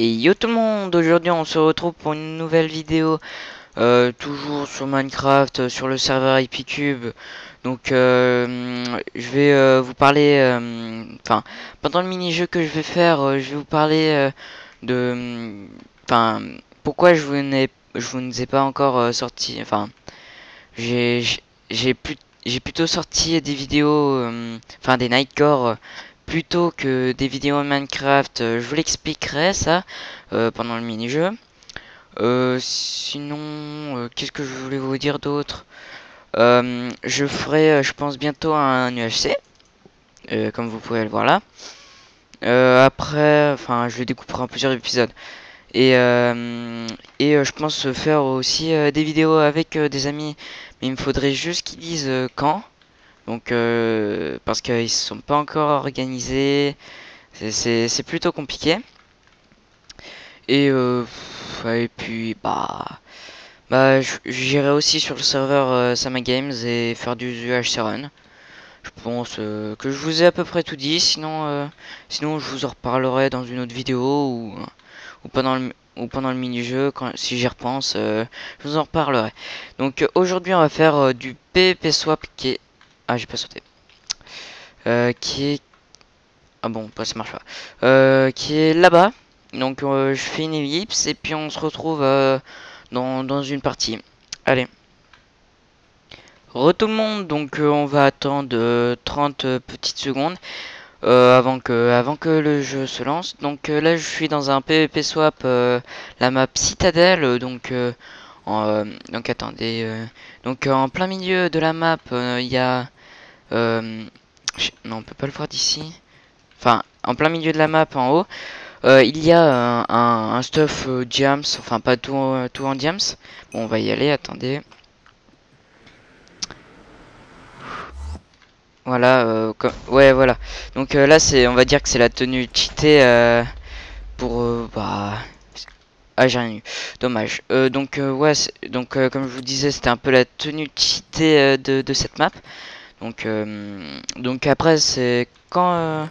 Et yo tout le monde, aujourd'hui on se retrouve pour une nouvelle vidéo, toujours sur Minecraft, sur le serveur Epicube. Donc je vais vous parler, enfin pendant le mini-jeu que je vais faire, je vais vous parler enfin pourquoi je vous ne ai pas encore sorti, enfin j'ai j'ai j'ai plus- j'ai plutôt sorti des vidéos, enfin des Nightcore plutôt que des vidéos Minecraft. Je vous l'expliquerai ça pendant le mini-jeu. Sinon, qu'est-ce que je voulais vous dire d'autre? Je ferai, je pense, bientôt un UHC, comme vous pouvez le voir là. Après, enfin, je le découperai en plusieurs épisodes. Et je pense faire aussi des vidéos avec des amis, mais il me faudrait juste qu'ils disent quand. Donc, parce qu'ils ne sont pas encore organisés, c'est plutôt compliqué. Et puis, j'irai aussi sur le serveur Sama Games et faire du UHC Run. Je pense que je vous ai à peu près tout dit. Sinon, je vous en reparlerai dans une autre vidéo ou pendant le mini-jeu, si j'y repense, je vous en reparlerai. Donc aujourd'hui, on va faire du PvP Swap qui est... Ah, j'ai pas sauté. Qui est... Ah bon, bah, ça marche pas. Qui est là-bas. Donc je fais une ellipse et puis on se retrouve dans une partie. Allez. Re tout le monde, donc on va attendre 30 petites secondes avant que le jeu se lance. Donc là je suis dans un PvP swap, la map Citadelle, donc attendez, donc en plein milieu de la map il y a... non, on peut pas le voir d'ici. Enfin, en plein milieu de la map en haut, il y a un stuff diams, enfin pas tout, tout en diams. Bon, on va y aller, attendez. Voilà, ouais, voilà. Donc là, on va dire que c'est la tenue cheatée pour, ah, j'ai rien eu. Dommage. Ouais, comme je vous disais, c'était un peu la tenue cheatée de cette map. Donc après, c'est quand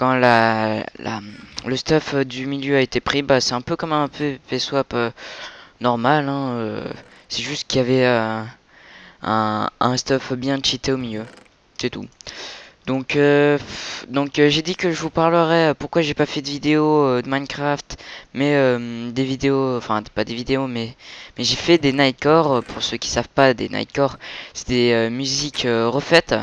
le stuff du milieu a été pris, bah c'est un peu comme un PvP swap normal, hein, c'est juste qu'il y avait un stuff bien cheaté au milieu, c'est tout. Donc j'ai dit que je vous parlerai pourquoi j'ai pas fait de vidéo de Minecraft, mais des vidéos, enfin pas des vidéos, mais j'ai fait des Nightcore. Pour ceux qui savent pas, des Nightcore, c'est des musiques refaites.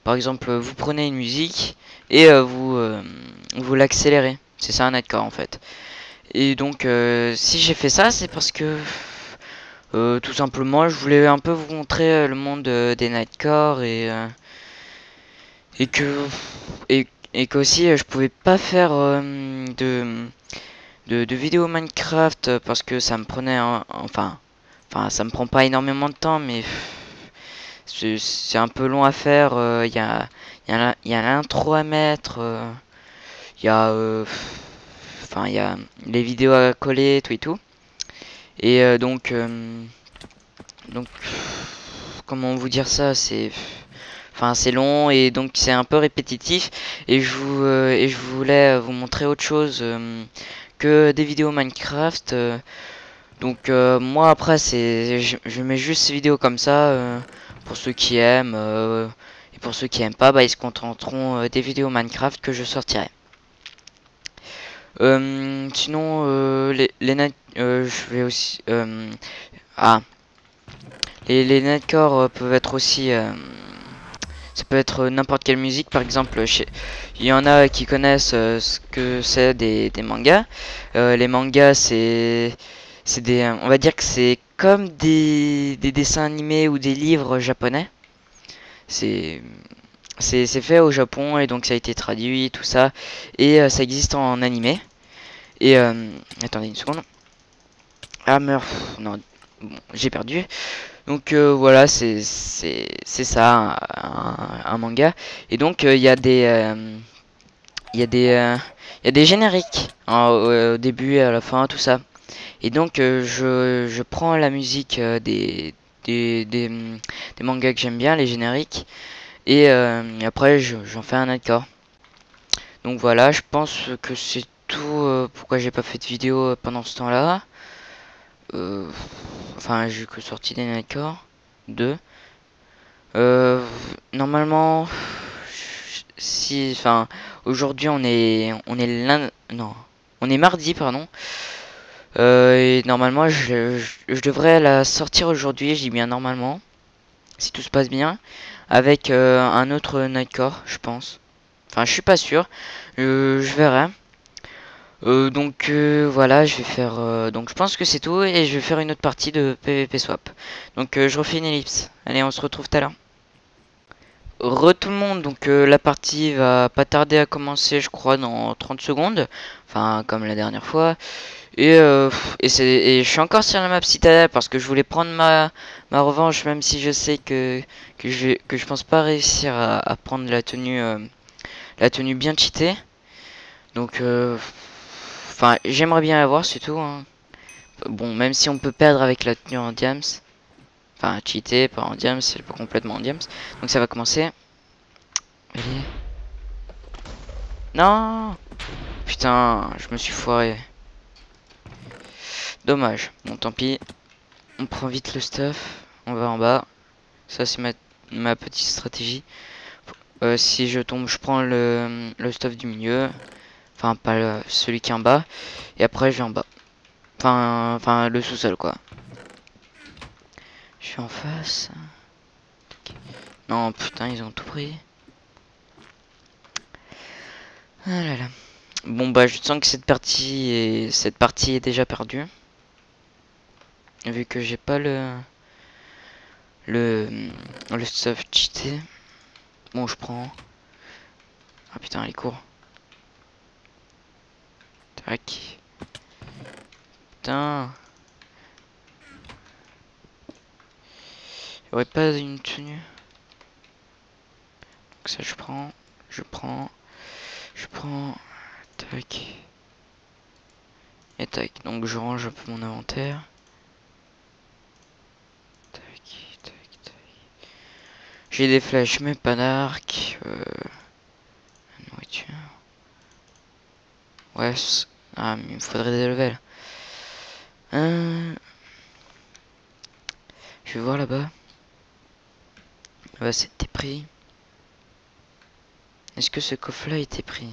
Par exemple, vous prenez une musique et vous l'accélérez. C'est ça un Nightcore en fait. Et donc si j'ai fait ça, c'est parce que tout simplement je voulais un peu vous montrer le monde des Nightcore et que et qu'aussi je pouvais pas faire de vidéos Minecraft parce que ça me prenait enfin ça me prend pas énormément de temps, mais c'est un peu long à faire. Il y a l'intro à mettre, il y a enfin il y a les vidéos à coller, tout et tout. Et donc comment vous dire ça, c'est long et donc c'est un peu répétitif, et je voulais vous montrer autre chose que des vidéos Minecraft. Moi après je mets juste ces vidéos comme ça pour ceux qui aiment, et pour ceux qui aiment pas, bah ils se contenteront des vidéos Minecraft que je sortirai. Sinon je vais aussi les netcore peuvent être aussi ça peut être n'importe quelle musique. Par exemple, il y en a qui connaissent ce que c'est des mangas. Les mangas, c'est des, on va dire que c'est comme des dessins animés ou des livres japonais. C'est c'est fait au Japon et donc ça a été traduit, tout ça, et ça existe en animé. Et attendez une seconde. Ah meurt, non, bon, j'ai perdu. Donc voilà, c'est ça un manga. Et donc il y a il y a des génériques hein, au début et à la fin, tout ça. Et donc je prends la musique des mangas que j'aime bien, les génériques, et après j'en fais un accord. Donc voilà, je pense que c'est tout pourquoi j'ai pas fait de vidéo pendant ce temps-là. Enfin, j'ai que sorti des Nightcore 2. Normalement, si, enfin, aujourd'hui on est lundi, non, on est mardi, pardon. Et normalement, je devrais la sortir aujourd'hui, je dis bien normalement, si tout se passe bien, avec un autre Nightcore, je pense. Enfin, je suis pas sûr, je verrai. Donc voilà, je vais faire. Donc je pense que c'est tout et je vais faire une autre partie de PvP Swap. Donc je refais une ellipse. Allez, on se retrouve tout à l'heure. Re tout le monde, donc la partie va pas tarder à commencer, je crois, dans 30 secondes. Enfin, comme la dernière fois. Et je suis encore sur la map Citadel parce que je voulais prendre ma revanche, même si je sais que je pense pas réussir à prendre la tenue bien cheatée. Donc, enfin, j'aimerais bien l'avoir, c'est tout, hein. Bon, même si on peut perdre avec la tenue en diams. Enfin, cheater, pas en diams, c'est pas complètement en diams. Donc ça va commencer. Allez. Non! Putain, je me suis foiré. Dommage. Bon, tant pis. On prend vite le stuff. On va en bas. Ça, c'est ma petite stratégie. Si je tombe, je prends le stuff du milieu. Enfin, pas celui qui est en bas. Et après, je vais en bas. Enfin, le sous-sol, quoi. Je suis en face. Non, putain, ils ont tout pris. Ah là là. Bon, bah, je sens que cette partie est déjà perdue. Vu que j'ai pas le, le stuff cheaté. Bon, je prends. Ah putain, elle court. Tac. Putain. Y'aurait pas une tenue. Donc ça, je prends. Je prends. Je prends. Tac. Et tac. Donc je range un peu mon inventaire. Tac, tac, tac. J'ai des flèches, mais pas d'arc. Nourriture. Ouais. Ah, mais il me faudrait des levels. Je vais voir là-bas. Là-bas, c'était pris. Est-ce que ce coffre-là était pris?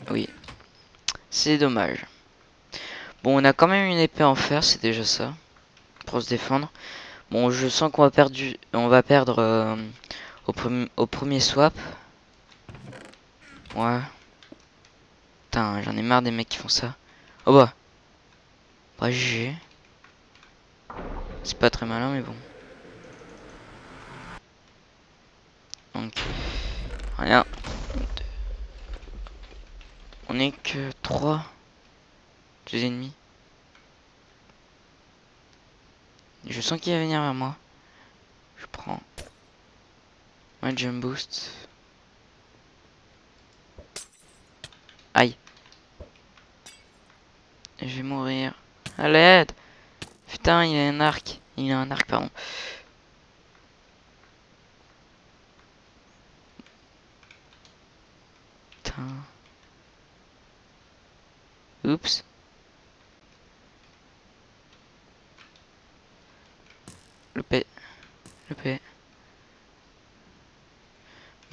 Oui. C'est dommage. Bon, on a quand même une épée en fer, c'est déjà ça. Pour se défendre. Bon, je sens qu'on va perdre au premier swap. Ouais. Putain, j'en ai marre des mecs qui font ça. Oh bah. Bah, GG. C'est pas très malin, mais bon. Donc, rien. On est que 3. 2 ennemis. Je sens qu'il va venir vers moi. Je prends. Un jump boost. Aïe. Je vais mourir. À l'aide. Putain, il a un arc. Il a un arc, pardon. Putain. Oups. Loupé. Loupé.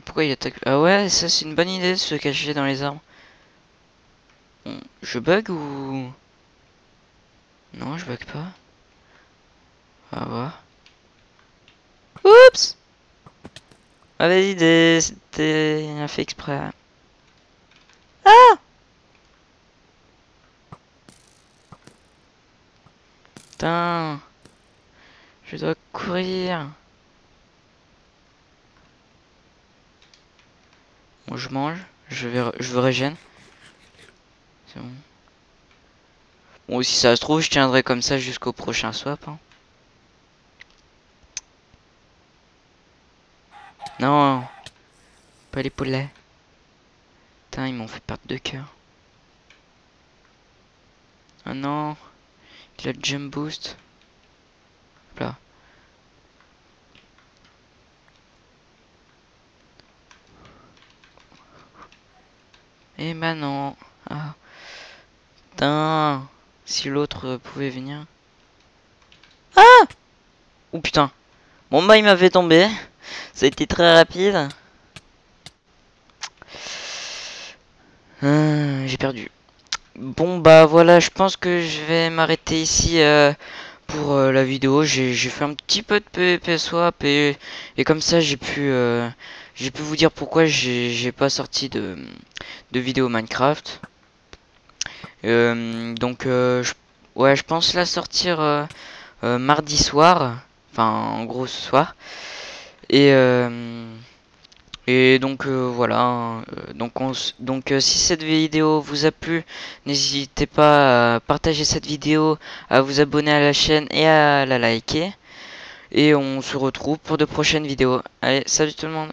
Pourquoi il attaque? Ah ouais, ça c'est une bonne idée de se cacher dans les arbres. Bon, je bug ou... Non, je bug pas. Ah ouais. Oups. Mauvaise idée, c'était un fait exprès. Ah. Putain. Je dois courir. Bon, je mange. Je veux régène. C'est bon. Bon, si ça se trouve, je tiendrai comme ça jusqu'au prochain swap. Hein. Non, pas les poulets. Putain, ils m'ont fait perdre 2 cœurs. Ah non, il a le jump boost. Hop là. Eh ben non. Ah. Putain. Si l'autre pouvait venir. Oh putain. Bon bah il m'a fait tomber. Ça a été très rapide. J'ai perdu. Bon bah voilà, je pense que je vais m'arrêter ici pour la vidéo. J'ai fait un petit peu de PvP swap et comme ça j'ai pu vous dire pourquoi j'ai pas sorti de vidéo Minecraft. Ouais, je pense la sortir mardi soir, enfin en gros ce soir. Et voilà, hein, si cette vidéo vous a plu, n'hésitez pas à partager cette vidéo, à vous abonner à la chaîne et à la liker. Et on se retrouve pour de prochaines vidéos. Allez, salut tout le monde!